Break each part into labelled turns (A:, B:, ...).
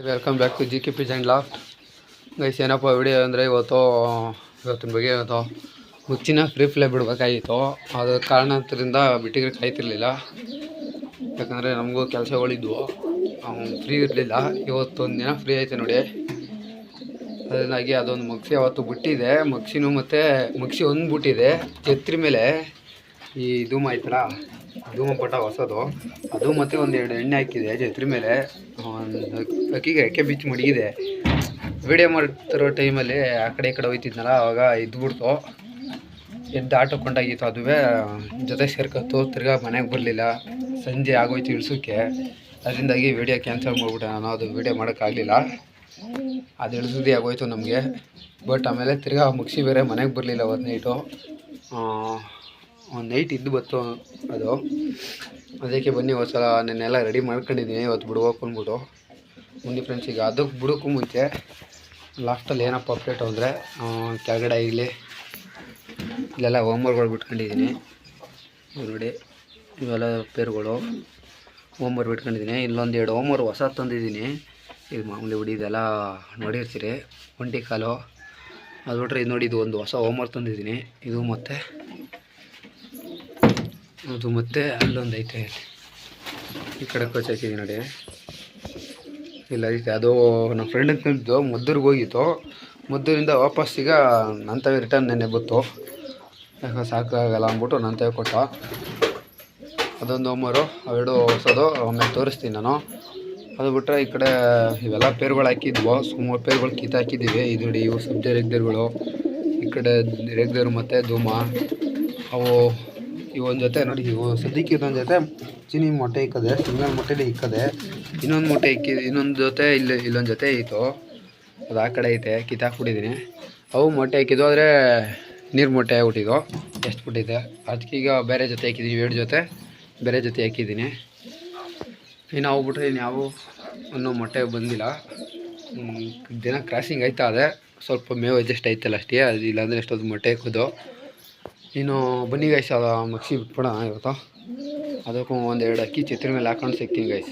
A: Welcome back to GK Pigeon and loft. Guys ಏನಪ್ಪ video ಅಂದರೆ ಇವತ್ತಿನ ಬಗ್ಗೆ ಮುಚ್ಚಿನ ಫ್ರೀ ಫ್ಲೈ ಬಿಡಬೇಕಾಗಿತ್ತು. ಅದು ಕಾರಣದಿಂದ ಬಿಟ್ಟಿಗೆ ಕಾಯ್ತಿರ್ಲಿಲ್ಲ, ಯಾಕಂದರೆ ನಮಗೂ ಕೆಲಸಗಳಿದ್ವು, ಫ್ರೀ ಇರಲಿಲ್ಲ. ಇವತ್ತೊಂದು ದಿನ ಫ್ರೀ ಐತೆ ನೋಡಿ, ಅದರಿಂದಾಗಿ ಅದೊಂದು ಮಗ್ಸಿ ಅವತ್ತು ಬಿಟ್ಟಿದೆ. ಮಗ್ಸಿನೂ ಮತ್ತು ಮಗ್ಸಿ ಒಂದು ಬಿಟ್ಟಿದೆ. ಛತ್ರಿ ಮೇಲೆ ಈ ಧೂಮ ಐತಲ್ಲ, ಧೂಮ ಪಟ ಹೊಸದು, ಅದು ಮತ್ತು ಒಂದೆರಡು ಎಣ್ಣೆ ಹಾಕಿದೆ ಛತ್ರಿ ಮೇಲೆ. ಅಕ್ಕಿಗೆ ರೆಕ್ಕೆ ಬಿಚ್ಚಿ ಮಡಗಿದೆ. ವಿಡಿಯೋ ಮಾಡ್ತಿರೋ ಟೈಮಲ್ಲಿ ಆ ಕಡೆ ಈ ಕಡೆ ಹೋಯ್ತಿದ್ನಲ್ಲ, ಆವಾಗ ಇದ್ಬಿಡ್ತು. ಎದ್ದು ಆಟೋ ಕೊಂಡಾಗಿತ್ತು, ಅದುವೇ ಜೊತೆ ಸೇರ್ಕೊತು. ತಿರ್ಗಾ ಮನೆಗೆ ಬರಲಿಲ್ಲ, ಸಂಜೆ ಆಗೋಯ್ತು ಇಳಿಸೋಕ್ಕೆ. ಅದರಿಂದಾಗಿ ವಿಡಿಯೋ ಕ್ಯಾನ್ಸಲ್ ಮಾಡಿಬಿಟ್ಟೆ ನಾನು. ಅದು ವಿಡಿಯೋ ಮಾಡೋಕ್ಕಾಗಲಿಲ್ಲ, ಅದು ಇಳಿಸೋದೇ ಆಗೋಯ್ತು ನಮಗೆ. ಬಟ್ ಆಮೇಲೆ ತಿರ್ಗಾ ಮುಗಿಸಿ ಬೇರೆ ಮನೆಗೆ ಬರಲಿಲ್ಲ ಒಂದು ನೈಟು. ಒಂದು ನೈಟ್ ಇದ್ದು ಬತ್ತು ಅದು. ಅದಕ್ಕೆ ಬನ್ನಿ ಒಂದ್ಸಲ ನೆನ್ನೆಲ್ಲ ರೆಡಿ ಮಾಡ್ಕೊಂಡಿದ್ದೀನಿ, ಇವತ್ತು ಬಿಡ್ಬೇಕು ಅಂದ್ಬಿಟ್ಟು. ಬನ್ನಿ ಫ್ರೆಂಡ್ಸ್, ಈಗ ಅದಕ್ಕೆ ಬಿಡೋಕ್ಕೂ ಮುಂಚೆ ಲಾಸ್ಟಲ್ಲಿ ಏನಪ್ಪ ಅಪ್ಡೇಟು ಅಂದರೆ, ಕೆಳಗಡೆ ಇಲ್ಲೆಲ್ಲ ಹೋಮ್ವರ್ಕ್ಗಳು ಬಿಟ್ಕೊಂಡಿದ್ದೀನಿ ನೋಡಿ. ಇವೆಲ್ಲ ಪೇರುಗಳು ಹೋಮ್ವರ್ಕ್ ಬಿಟ್ಕೊಂಡಿದ್ದೀನಿ. ಇಲ್ಲೊಂದು 2 ಹೋಮ್ವರ್ಕ್ ಹೊಸ ತಂದಿದ್ದೀನಿ. ಇದು ಮಾಮೂಲಿ ಇದೆಲ್ಲ ನೋಡಿರ್ತೀರಿ, ಒಂಟಿ ಕಾಲು. ಅದು ಬಿಟ್ರೆ ಇದು ನೋಡಿ, ಇದು ಒಂದು ಹೊಸ ಹೋಮ್ವರ್ಕ್ ತಂದಿದ್ದೀನಿ. ಇದು ಮತ್ತು ಅಲ್ಲೊಂದು ಐತೆ, ಈ ಕಡೆ ಕೋಚ್ ಹಾಕಿದ್ದೀನಿ ನೋಡಿ, ಇಲ್ಲ ಐತೆ. ಅದು ನಮ್ಮ ಫ್ರೆಂಡ್ ಅಂತಂದಿದ್ದು ಮದ್ದೂರಿಗೆ ಹೋಗಿತ್ತು. ಮದ್ದೂರಿಂದ ವಾಪಸ್ ಈಗ ನಂತವೇ ರಿಟರ್ನ್ ನೆನ್ನೆ ಬತ್ತು. ಯಾಕೆ ಸಾಕಾಗಲ್ಲ ಅಂದ್ಬಿಟ್ಟು ನಂತವೇ ಕೊಟ್ಟ. ಅದೊಂದು ಹೋಮ್ವರ್ಕು, ಅವೆರಡು ಹೊಸದು, ಆಮೇಲೆ ತೋರಿಸ್ತೀನಿ ನಾನು. ಅದು ಬಿಟ್ಟರೆ ಈ ಕಡೆ ಇವೆಲ್ಲ ಪೇರುಗಳು ಹಾಕಿದ್ವು, ಸುಮಾರು ಪೇರುಗಳು ಕಿತ್ತಾಕಿದ್ದೀವಿ. ಇದು ನೋಡಿ, ಇವು ಸಬ್ಜೆ ರೆಗ್ದರ್ಗಳು, ಈ ಕಡೆ ರೆಗ್ದರ್ ಮತ್ತು ಧೂಮ. ಅವು ಇವೊಂದು ಜೊತೆ ನೋಡಿ, ಇವು ಸದ್ಯಕ್ಕೆ ಇದೊಂದು ಜೊತೆ ಚಿನಿ ಮೊಟ್ಟೆ ಇಕ್ಕದೆ, ಸಿಂಗಲ್ ಮೊಟ್ಟೆನೇ ಇಕ್ಕದೆ. ಇನ್ನೊಂದು ಮೊಟ್ಟೆ ಇನ್ನೊಂದು ಜೊತೆ ಇಲ್ಲೊಂದು ಜೊತೆ ಇತ್ತು, ಅದು ಆ ಕಡೆ ಐತೆ, ಕಿತ್ತಾಕ್ಬಿಟ್ಟಿದ್ದೀನಿ. ಅವು ಮೊಟ್ಟೆ ಹಾಕಿದ್ವು, ಆದರೆ ನೀರು ಮೊಟ್ಟೆ ಆಗ್ಬಿಟ್ಟಿದ್ದು, ಎಷ್ಟು ಬಿಟ್ಟಿದೆ. ಅದಕ್ಕೀಗ ಬೇರೆ ಜೊತೆ ಹಾಕಿದ್ದೀನಿ, 2 ಜೊತೆ ಬೇರೆ ಜೊತೆ ಹಾಕಿದ್ದೀನಿ. ಇನ್ನು ಅವು ಬಿಟ್ಟರೆ ಇನ್ಯಾವು ಅನ್ನೋ ಮೊಟ್ಟೆ ಬಂದಿಲ್ಲ. ದಿನ ಕ್ರಾಸಿಂಗ್ ಆಯ್ತಾ ಅದೇ, ಸ್ವಲ್ಪ ಮೇವು ಅಡ್ಜಸ್ಟ್ ಆಯ್ತಲ್ಲ ಅಷ್ಟೇ. ಅದು ಇಲ್ಲಾಂದರೆ ಎಷ್ಟೊಂದು ಮೊಟ್ಟೆ ಹಾಕೋದು. ಇನ್ನು ಬನ್ನಿ ಗೈಸ್, ಮಗ್ಸಿ ಬಿಟ್ಬಿಡೋಣ ಇವತ್ತು. ಅದಕ್ಕೂ 1-2 ಅಕ್ಕಿ ಛತ್ರಿ ಮೇಲೆ ಹಾಕೊಂಡು ಸಿಗ್ತೀನಿ ಗೈಸ್.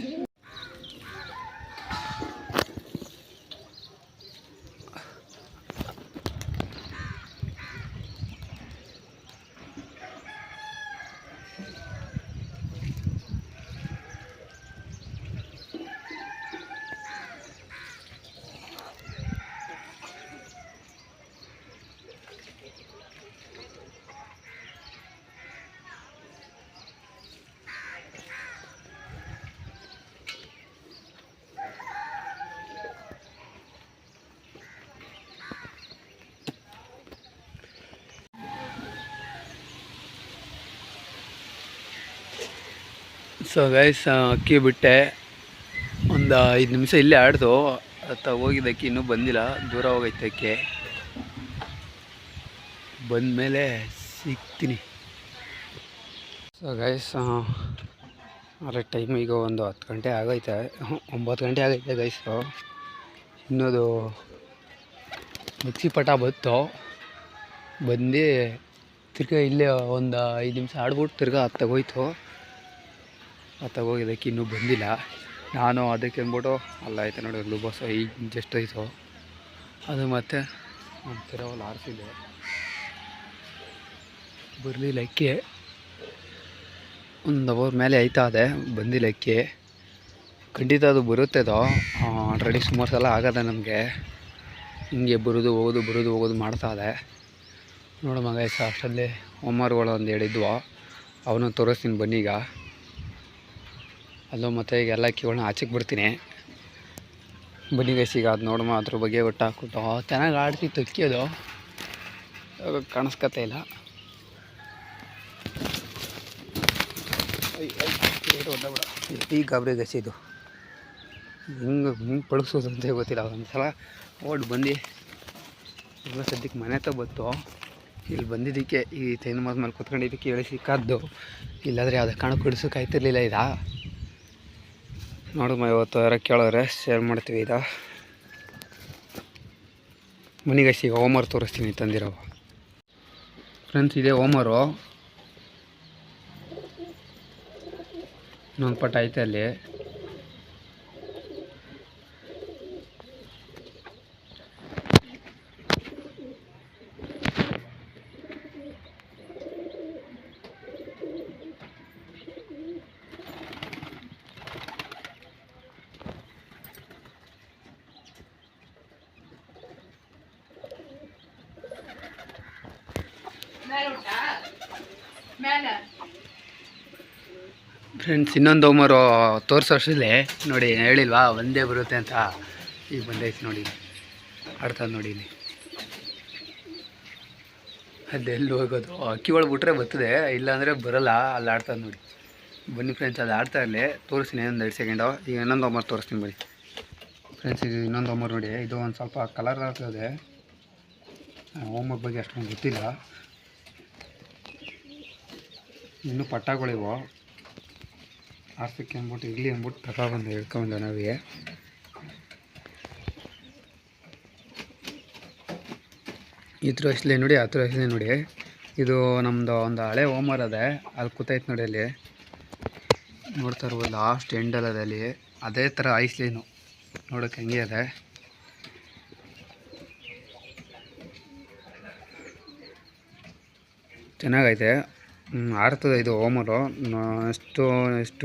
A: ಸೊ ಗೈಸ್, ಅಕ್ಕಿ ಬಿಟ್ಟೆ, ಒಂದು 5 ನಿಮಿಷ ಇಲ್ಲೇ ಆಡ್ದು. ಹೋಗಿದ್ದ ಅಕ್ಕಿ ಇನ್ನೂ ಬಂದಿಲ್ಲ, ದೂರ ಹೋಗೈತೆ ಅಕ್ಕಿ. ಬಂದಮೇಲೆ ಸಿಗ್ತೀನಿ. ಸೊ ಗೈಸ್, ಅರೆ ಟೈಮ್ ಈಗ ಒಂದು 10 ಗಂಟೆ ಆಗೈತೆ, 9 ಗಂಟೆ ಆಗೈತೆ ಗೈಸು. ಇನ್ನೊಂದು ಮಿಕ್ಸಿ ಪಟ ಬಂದು ತಿರ್ಗಾ ಇಲ್ಲೇ ಒಂದು 5 ನಿಮಿಷ ಆಡ್ಬಿಟ್ಟು ತಿರ್ಗಾ ಹೋಯ್ತು. ಹೋಗಿದ್ದಕ್ಕೆ ಇನ್ನೂ ಬಂದಿಲ್ಲ. ನಾನು ಅದಕ್ಕೆ ಅಂದ್ಬಿಟ್ಟು ಅಲ್ಲ ಐತೆ ನೋಡಿ, ಒಂದು ಬಸ್ ಈಗ ಜಸ್ಟ್ ಆಯಿತು ಅದು. ಮತ್ತು ತಿರವಲ್ಲಿ ಆರಿಸಿದೆ, ಬರಲಿಲ್ಲ ಅಕ್ಕಿ. 1 ಅವರ್ ಮೇಲೆ ಆಯ್ತಾ ಅದೇ, ಬಂದಿಲ್ಲ ಅಕ್ಕಿ. ಖಂಡಿತ ಅದು ಬರುತ್ತೆ. ಅದು ಆಲ್ರೆಡಿ ಸುಮಾರು ಸಲ ಆಗದೆ ನಮಗೆ, ಹಿಂಗೆ ಬರೋದು ಹೋಗೋದು ಮಾಡ್ತಾ ಇದೆ. ನೋಡು ಮಗ, ಅಷ್ಟರಲ್ಲಿ ಹೋಮ್ವರ್ಕ್ಗಳು 1-2 ಇದ್ವು, ಅವನು ತೋರಿಸ್ತೀನಿ ಬನ್ನಿ ಈಗ. ಅಲ್ಲೂ ಮತ್ತು ಈಗ ಎಲ್ಲ ಅಕ್ಕಿಗಳನ್ನ ಆಚೆಗೆ ಬಿಡ್ತೀನಿ ಬನ್ನಿ ಗೈಸ್. ಈಗ ಅದು ನೋಡಮ್ಮ, ಅದ್ರ ಬಗ್ಗೆ ಒಟ್ಟು ಹಾಕ್ಬಿಟ್ಟು ಚೆನ್ನಾಗಿ ಆಡ್ತಿತ್ತು ಅಕ್ಕಿ. ಅದು ಕಾಣಿಸ್ಕತ್ತೆ ಇಲ್ಲ. ಈ ಗಾಬರಿ ಗೈಸ್, ಇದು ಹಿಂಗೆ ಪಳಗ್ಸೋದು ಅಂತ ಗೊತ್ತಿಲ್ಲ. ಒಂದು ಸಲ ಬಂದು ಎಲ್ಲ ಸದ್ಯಕ್ಕೆ ಮನೆ ಬತ್ತು. ಇಲ್ಲಿ ಬಂದಿದ್ದಕ್ಕೆ ಈ ತೆಂಗಿನ ಮರದ ಮೇಲೆ ಕೂತ್ಕೊಂಡಿದ್ದಕ್ಕೆ ಹೇಳಿ ಸಿಕ್ಕಾದ್ದು, ಇಲ್ಲಾಂದರೆ ಯಾವುದೇ ಕಾರಣಕ್ಕೂ ಹಿಡ್ಸೋಕೆ ಆಯ್ತಿರ್ಲಿಲ್ಲ. ಇದು ನೋಡಮ್ಮ, ಇವತ್ತು ಯಾರು ಕೇಳೋರೆ ಶೇರ್ ಮಾಡ್ತೀವಿ. ಇದು ಮನೆಗೈಸಿ ಈಗ ಹೋಮ್ವರ್ಕ್ ತೋರಿಸ್ತೀನಿ ತಂದಿರೋ ಫ್ರೆಂಡ್ಸ್. ಇದೇ ಹೋಮ್ವರ್ಕು, ಇನ್ನೊಂದು ಪಟ ಐತೆ ಅಲ್ಲಿ. ಫ್ರೆಂಡ್ಸ್, ಇನ್ನೊಂದು ಹೋಮರು ತೋರಿಸೋಷ್ಟರಲ್ಲಿ ನೋಡಿ, ಹೇಳಿಲ್ವಾ ಒಂದೇ ಬರುತ್ತೆ ಅಂತ. ಈಗ ಬಂದೈತೆ ನೋಡಿ, ಆಡ್ತದೆ ನೋಡಿ ಇಲ್ಲಿ. ಅದೆಲ್ಲಿ ಹೋಗೋದು, ಅಕ್ಕಿಗಳು ಬಿಟ್ರೆ ಬರ್ತದೆ, ಇಲ್ಲಾಂದರೆ ಬರೋಲ್ಲ. ಅಲ್ಲಿ ಆಡ್ತದೆ ನೋಡಿ. ಬನ್ನಿ ಫ್ರೆಂಡ್ಸ್, ಅದು ಆಡ್ತಾ ಇರಲಿ, ತೋರಿಸ್ತೀನಿ ಒಂದು 2 ಸೆಕೆಂಡು. ಈಗ ಇನ್ನೊಂದು ಹೋಮರ್ ತೋರಿಸ್ತೀನಿ ಬನ್ನಿ ಫ್ರೆಂಡ್ಸ್. ಇದು ಇನ್ನೊಂದು ಹೋಮರ್ ನೋಡಿ, ಇದು ಒಂದು ಸ್ವಲ್ಪ ಕಲರ್ ಆಗ್ತದೆ. ಹೋಮರ್ ಬಗ್ಗೆ ಅಷ್ಟೊಂದು ಗೊತ್ತಿಲ್ಲ. ಇನ್ನೂ ಪಟ್ಟಾಗಳಿವು ಆರ್ಸಕ್ಕೆ ಅಂದ್ಬಿಟ್ಟು ಇರಲಿ ಅಂದ್ಬಿಟ್ಟು ತಗೊಬಂದು ಹಿಡ್ಕೊಂಬಂದ ನಾವಿಗೆ. ಇದ್ರ ಅಷ್ಟಲೇ ನೋಡಿ, ಹತ್ರ ಅಷ್ಟಲೇ ನೋಡಿ. ಇದು ನಮ್ಮದು ಒಂದು ಹಳೆ ಹೋಮರ್ ಅದೇ, ಅಲ್ಲಿ ಕೂತೈತೆ ನೋಡಿ. ಅಲ್ಲಿ ನೋಡ್ತಾ ಇರ್ಬೋದು, ಲಾಸ್ಟ್ ಎಂಡಲ್ಲದೆ ಅಲ್ಲಿ. ಅದೇ ಥರ ಐಸ್ಲೇನು ನೋಡೋಕೆ ಹಂಗೆ ಅದೇ. ಚೆನ್ನಾಗೈತೆ, ಆಡ್ತದೆ ಇದು ಹೋಮರು. ಎಷ್ಟು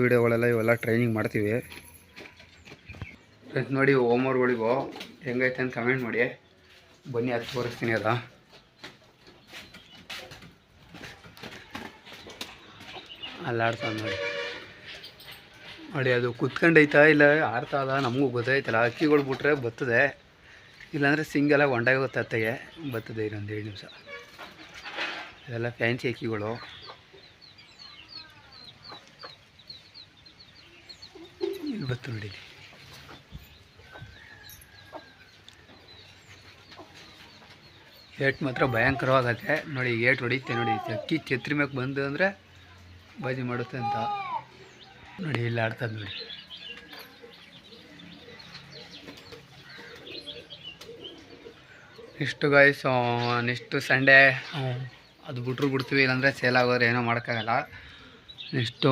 A: ವೀಡಿಯೋಗಳೆಲ್ಲ ಇವೆಲ್ಲ ಟ್ರೈನಿಂಗ್ ಮಾಡ್ತೀವಿ ಫ್ರೆಂಡ್ಸ್. ನೋಡಿ ಹೋಮರ್ಗಳಿಗೂ ಹೆಂಗೈತೆ ಅಂತ ಕಮೆಂಟ್ ಮಾಡಿ. ಬನ್ನಿ, ಅದು ತೋರಿಸ್ತೀನಿ. ಅದ ಅಲ್ಲಿ ಆಡ್ತದೆ ನೋಡಿ. ನೋಡಿ, ಅದು ಕುತ್ಕೊಂಡೈತಾ ಇಲ್ಲ ಆಡ್ತದ ನಮಗೂ ಗೊತ್ತಾಯ್ತಲ್ಲ. ಅಕ್ಕಿಗಳು ಬಿಟ್ರೆ ಬರ್ತದೆ, ಇಲ್ಲಾಂದರೆ ಸಿಂಗಲಾಗಿ ಹೊಂಡಾಗ ಗೊತ್ತಾಗ್ತಾಗೆ ಬರ್ತದೆ. ಇನ್ನೊಂದು 7 ನಿಮಿಷ. ಇದೆಲ್ಲ ಫ್ಯಾನ್ಸಿ ಅಕ್ಕಿಗಳು. ಇಲ್ಲಿ ಬತ್ತು ನೋಡಿ. ಏಟ್ ಮಾತ್ರ ಭಯಂಕರವಾಗತ್ತೆ ನೋಡಿ. ಏಟ್ ಹೊಡಿತೆ ನೋಡಿ. ಅಕ್ಕಿ ಛತ್ರಿ ಮ್ಯಾಗೆ ಬಂದು ಅಂದರೆ ಬಾಜಿ ಮಾಡುತ್ತೆ ಅಂತ ನೋಡಿ. ಇಲ್ಲಿ ಆಡ್ತದೆ ನೋಡಿ. ನೆಕ್ಸ್ಟು ಗಾಯ್ಸ್, ನೆಕ್ಸ್ಟು ಸಂಡೇ ಅದು ಬಿಡ್ತೀವಿ, ಇಲ್ಲಾಂದರೆ ಸೇಲ್ ಆಗೋದ್ರೆ ಏನೋ ಮಾಡೋಕ್ಕಾಗಲ್ಲ. ನೆಕ್ಸ್ಟು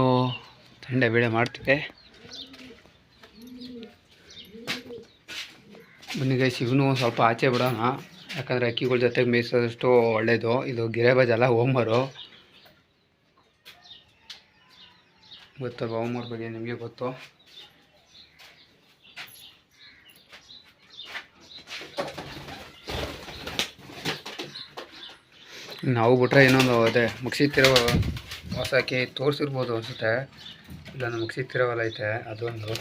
A: ಸಂಡೇ ವಿಡಿಯೋ ಮಾಡ್ತೀವಿ. ಬನ್ನಿ ಗೈಸ್, ಇವನು ಸ್ವಲ್ಪ ಆಚೆ ಬಿಡೋಣ, ಯಾಕಂದರೆ ಅಕ್ಕಿಗಳ ಜೊತೆಗೆ ಮೇಯಿಸೋದಷ್ಟು ಒಳ್ಳೆಯದು. ಇದು ಗಿರೇಬಾಜ್ ಅಲ್ಲ, ಹೋಮರು. ಗೊತ್ತಲ್ವ ಹೋಮರ್ ಬಗ್ಗೆ ನಿಮಗೆ ಗೊತ್ತು. ನಾವು ಬಿಟ್ರೆ ಇನ್ನೊಂದು ಅದೇ ಮುಗಿಸಿತ್ತಿರೋ ಹೊಸಕ್ಕೆ ತೋರಿಸಿರ್ಬೋದು ಅನಿಸುತ್ತೆ. ಇಲ್ಲೊಂದು ಮುಗಿಸಿತ್ತಿರೋವಲ್ಲ ಐತೆ, ಅದೊಂದು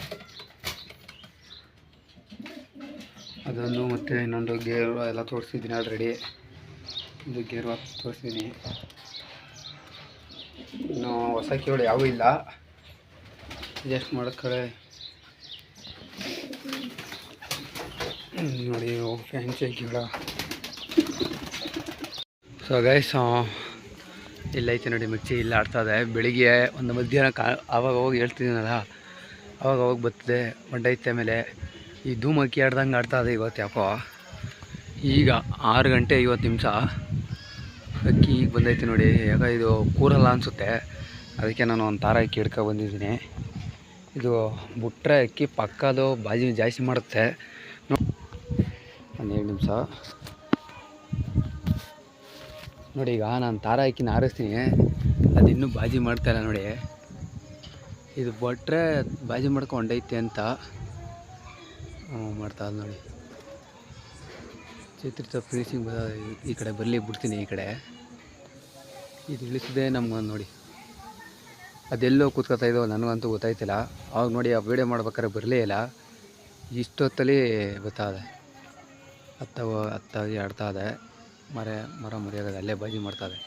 A: ಮತ್ತು ಇನ್ನೊಂದು ಗೇರು ಎಲ್ಲ ತೋರಿಸಿದ್ದೀನಿ ಆಲ್ರೆಡಿ. ಇದು ಗೇರು ತೋರಿಸಿದ್ದೀನಿ. ಇನ್ನು ಹೊಸ ಅಕ್ಕಿಗಳು ಯಾವೂ ಇಲ್ಲ, ಅಡ್ಜಸ್ಟ್ ಮಾಡೋಕ್ಕಡೆ ನೋಡಿ. ಫ್ಯಾನ್ಸಿ ಅಕ್ಕಿಗಳ. ಸೊ ಗೈಸ್, ಇಲ್ಲೈತೆ ನೋಡಿ ಮಿರ್ಚಿ. ಇಲ್ಲಿ ಆಡ್ತದೆ. ಬೆಳಿಗ್ಗೆ ಒಂದು ಮಧ್ಯಾಹ್ನ ಆವಾಗ ಹೋಗಿ ಹೇಳ್ತಿದ್ದೀನಲ್ಲ, ಅವಾಗ ಬರ್ತದೆ. ಹೊಂಡೈತೆ ಮೇಲೆ ಈ ಧೂಮ್ ಅಕ್ಕಿ ಆಡ್ದಂಗೆ ಆಡ್ತದೆ ಇವತ್ತು. ಯಾಕೋ ಈಗ 6 ಗಂಟೆ 50 ನಿಮಿಷ ಅಕ್ಕಿ ಈಗ ಬಂದೈತೆ ನೋಡಿ. ಯಾಕೆ ಇದು ಕೂರಲ್ಲ ಅನಿಸುತ್ತೆ, ಅದಕ್ಕೆ ನಾನು ಒಂದು ತಾರ ಅಕ್ಕಿ ಹಿಡ್ಕೊ ಬಂದಿದ್ದೀನಿ. ಇದು ಬಿಟ್ರೆ ಅಕ್ಕಿ ಪಕ್ಕದು ಬಾಜಿ ಜಾಸ್ತಿ ಮಾಡುತ್ತೆ. 12 ನಿಮಿಷ ನೋಡಿ. ಈಗ ನಾನು ತಾರ ಅಕ್ಕಿನ ಆರಿಸ್ತೀನಿ, ಅದು ಇನ್ನೂ ಬಾಜಿ ಮಾಡ್ತಾಯಿಲ್ಲ ನೋಡಿ. ಇದು ಬಿಟ್ರೆ ಬಾಜಿ ಮಾಡ್ಕೊಂಡೈತೆ ಅಂತ ಮಾಡ್ತಾ ನೋಡಿ. ಚಿತ್ರ ಫಿನಿಶಿಂಗ್ ಈ ಕಡೆ ಬರಲಿ ಬಿಡ್ತೀನಿ. ಈ ಕಡೆ ಇದು ಇಳಿಸಿದೆ ನಮ್ಗೊಂದು ನೋಡಿ. ಅದೆಲ್ಲೋ ಕೂತ್ಕೊತಾ ಇದ್ದೋ ನನಗಂತೂ ಗೊತ್ತಾಯ್ತಿಲ್ಲ. ಅವಾಗ ನೋಡಿ ಆ ವೀಡಿಯೋ ಮಾಡ್ಬೇಕಾದ್ರೆ ಬರಲೇ ಇಲ್ಲ. ಇಷ್ಟೊತ್ತಲ್ಲಿ ಗೊತ್ತಾದೆ. ಹತ್ತಾಗಿ ಆಡ್ತಾಯಿದೆ. ಮರ ಮುರಿಯೋದು ಅಲ್ಲೇ ಬಾಜಿ ಮಾಡ್ತಾಯಿದೆ.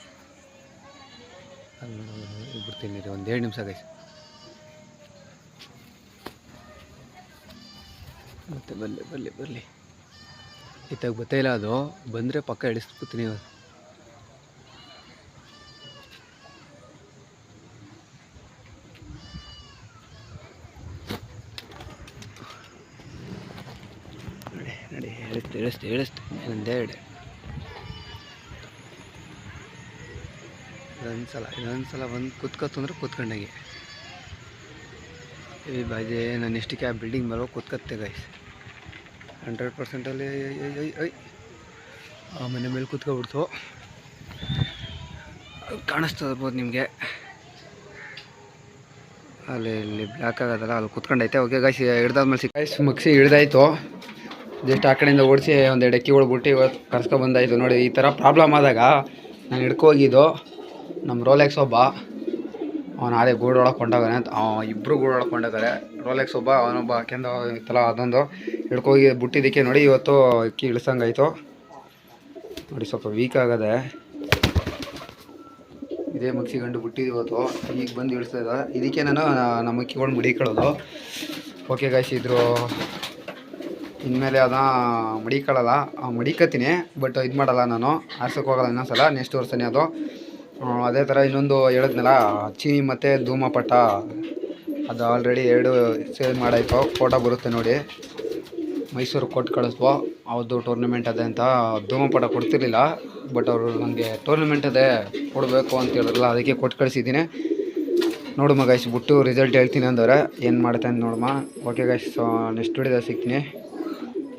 A: ಅಲ್ಲಿ ಬಿಡ್ತೀನಿ ರೀ, ಒಂದು 2 ನಿಮಿಷ ಗೈಸ್. ಮತ್ತೆ ಬರಲಿ ಇತ್ತಾಗ ಗೊತ್ತಾಯಿಲ್ಲ. ಅದು ಬಂದರೆ ಪಕ್ಕ ಇಳಿಸ್ಬಿಡ್ತೀನಿ. ನೋಡಿ ಇಳಿಸ್ತೆ ಒಂದೆರಡು. ಇದೊಂದ್ಸಲ ಒಂದು ಕೂತ್ಕೊತಂದ್ರೆ ಕೂತ್ಕೊಂಡಾಗೆ. ಈ ಬಾಜಿ ನಾನು ಇಷ್ಟಕ್ಕೆ ಆ ಬಿಲ್ಡಿಂಗ್ ಮೇಲೆ ಕೂತ್ಕೊತ್ತೆ ಗೈಸ್. 100%ಅಲ್ಲಿ ಆ ಮನೆ ಮೇಲೆ ಕೂತ್ಕೊಬಿಡ್ತು. ಕಾಣಿಸ್ತಿರ್ಬೋದು ನಿಮಗೆ. ಅಲ್ಲಿ ಬ್ಲ್ಯಾಕ್ ಆಗೋದಲ್ಲ, ಅಲ್ಲಿ ಕೂತ್ಕೊಂಡೈತೆ. ಓಕೆ ಗೈಸ್, ಹಿಡ್ದಾದ್ಮೇಲೆ ಗೈಸ್ ಮಗ್ಸಿ ಹಿಡ್ದಾಯ್ತು. ಜಸ್ಟ್ ಆ ಕಡೆಯಿಂದ ಓಡಿಸಿ 1-2 ಅಕ್ಕಿಗಳು ಬಿಟ್ಟು ಇವತ್ತು ಕರ್ಸ್ಕೊಬಂದಾಯಿತು ನೋಡಿ. ಈ ಥರ ಪ್ರಾಬ್ಲಮ್ ಆದಾಗ ನಾನು ಹಿಡ್ಕೋಗಿದ್ದು ನಮ್ಮ ರೋಲೆಕ್ಸ್ ಒಬ್ಬ ಅವನು ಅದೇ ಗೂಡೊಳಗೆ ಕೊಂಡೋಗಾನೆ ಅಂತ ಇಬ್ಬರು ಗೂಡೊಳಗೆ ಕೊಂಡೋಗಾರೆ. ರೋಲೆಕ್ಸ್ ಒಬ್ಬ ಅವನೊಬ್ಬ ಹಾಕ್ಯಂದು ಇತ್ತಲ್ಲ ಅದೊಂದು ಹಿಡ್ಕೋಗಿ ಬಿಟ್ಟಿದ್ದಕ್ಕೆ ನೋಡಿ ಇವತ್ತು ಅಕ್ಕಿ ಇಳಿಸಂಗಾಯ್ತು ನೋಡಿ. ಸ್ವಲ್ಪ ವೀಕ್ ಆಗದೆ ಇದೇ ಮಗ್ಸಿ ಗಂಡು ಬಿಟ್ಟಿದ್ದು ಇವತ್ತು ಈಗ ಬಂದು ಇಳಿಸ್ತದ. ಇದಕ್ಕೆ ನಾನು ನಮ್ಮ ಅಕ್ಕಿಗಳು ಮಡಿಕೊಳ್ಳೋದು. ಓಕೆ ಗಾಯ್ಸ್, ಇದ್ರು ಇನ್ಮೇಲೆ ಅದನ್ನ ಮಡಿಕೊಳ್ಳಲ್ಲ, ಮಡಿಕತ್ತೀನಿ ಬಟ್ ಇದು ಮಾಡಲ್ಲ, ನಾನು ಆರ್ಸೋಕೆ ಹೋಗಲ್ಲ ಇನ್ನೊಂದ್ಸಲ, ನೆಕ್ಸ್ಟ್ ವರ್ಷನೇ ಅದು. ಅದೇ ಥರ ಇನ್ನೊಂದು ಹೇಳಿದ್ನಲ್ಲ ಚೀನಿ ಮತ್ತು ಧೂಮಪಟ, ಅದು ಆಲ್ರೆಡಿ 2 ಸೇಲ್ ಮಾಡಾಯಿತು. ಫೋಟೋ ಬರುತ್ತೆ ನೋಡಿ, ಮೈಸೂರು ಕೊಟ್ಟು ಕಳಿಸ್ಬೋ. ಅವ್ರದ್ದು ಟೂರ್ನಮೆಂಟ್ ಅದೇ ಅಂತ. ಧೂಮಪಟ ಕೊಡ್ತಿರ್ಲಿಲ್ಲ ಬಟ್ ಅವರು ನನಗೆ ಟೂರ್ನಮೆಂಟ್ ಅದೇ ಕೊಡಬೇಕು ಅಂತ ಹೇಳಿದ್ರಲ್ಲ, ಅದಕ್ಕೆ ಕೊಟ್ಟು ಕಳಿಸಿದ್ದೀನಿ. ನೋಡುಮ್ಮ ಗೈಸ್, ಬಿಟ್ಟು ರಿಸಲ್ಟ್ ಹೇಳ್ತೀನಿ ಅಂದ್ರೆ ಏನು ಮಾಡುತ್ತೆ ಅಂತ ನೋಡಮ್ಮ. ಓಕೆ ಗೈಸ್, ನೆಕ್ಸ್ಟ್ ವಿಡಿಯೋದಾಗ ಸಿಗ್ತೀನಿ.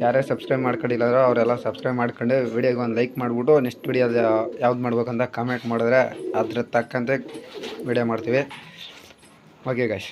A: ಯಾರ್ಯಾರು ಸಬ್ಸ್ಕ್ರೈಬ್ ಮಾಡ್ಕೊಂಡಿಲ್ಲ ಅವರೆಲ್ಲ ಸಬ್ಸ್ಕ್ರೈಬ್ ಮಾಡ್ಕೊಂಡು ವಿಡಿಯೋಗೆ ಒಂದು ಲೈಕ್ ಮಾಡಿಬಿಟ್ಟು ನೆಕ್ಸ್ಟ್ ವಿಡಿಯೋದ ಯಾವ್ದು ಮಾಡ್ಬೇಕಂತ ಕಮೆಂಟ್ ಮಾಡಿದ್ರೆ ಅದ್ರ ತಕ್ಕಂತೆ ವಿಡಿಯೋ ಮಾಡ್ತೀವಿ. Okay guys.